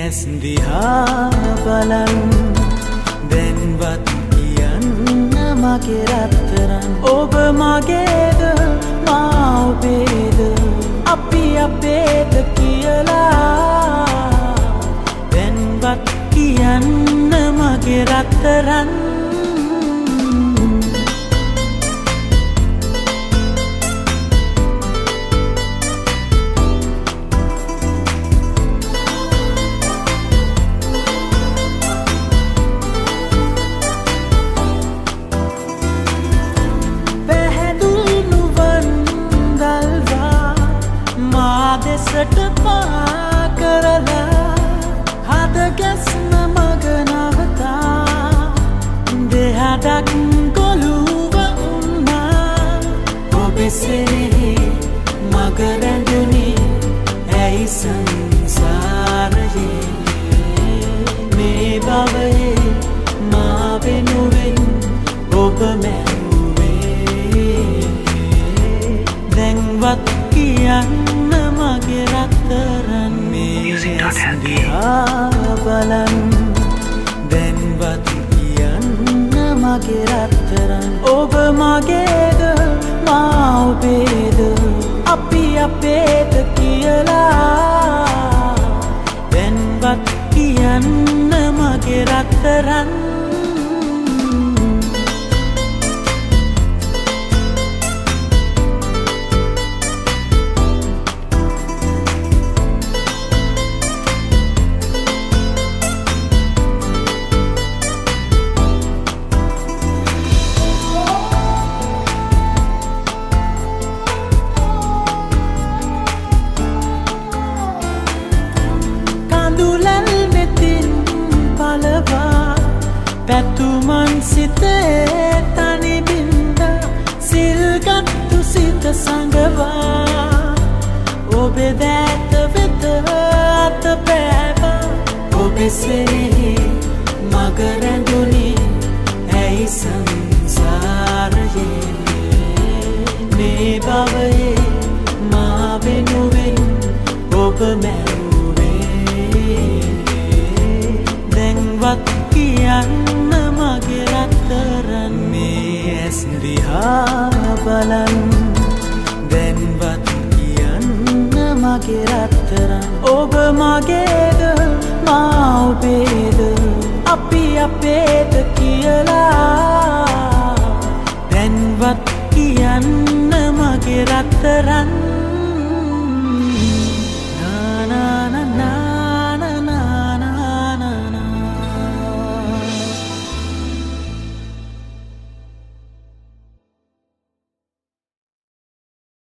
ඇස් දිහා බලන් දැන්වත් කියන්න මගේ රත්තරන් ඔබ මගේද මා ඔබේද අපි අපේද කියලා දැන්වත් කියන්න මගේ රත්තරන් දෙසට පා කරලා හද ගැස්ම මග නවතා දෙහඩක් ගොළුව උන්නා ඔබෙසේ මග රැඳුනේ ඇයි සංසාරයේ මේ බවයේ මා වෙනුවෙන් ඔබ මැරුවේ දැන්වත් කියන්න මගේ රත්තරන් මේ ඇස් දිහා බලන් දැන්වත් කියන්න මගේ රත්තරන් ඔබ මගේද මා ඔබේද අපි අපේද කියලා දැන්වත් කියන්න මගේ රත්තරන් පැතුමන් සිතේ තනි බින්ද සිල්ගත්තු සිත සඟවා ඔබේ දෑත වෙත අත පෑවා ඔබෙසේ මග රැඳුනේ ඇයි සංසාරයේ මේ බවයේ මා වෙනුවෙන් ඔබ මැරුවේ දැන්වත් කියන්න මගේ රත්තරන් මේ ඇස් දිහා බලන් දැන්වත් කියන්න මගේ රත්තරන් ඔබ මගේද මා ඔබේද අපි අපේද කියලා දැන්වත් කියන්න මගේ රත්තරන්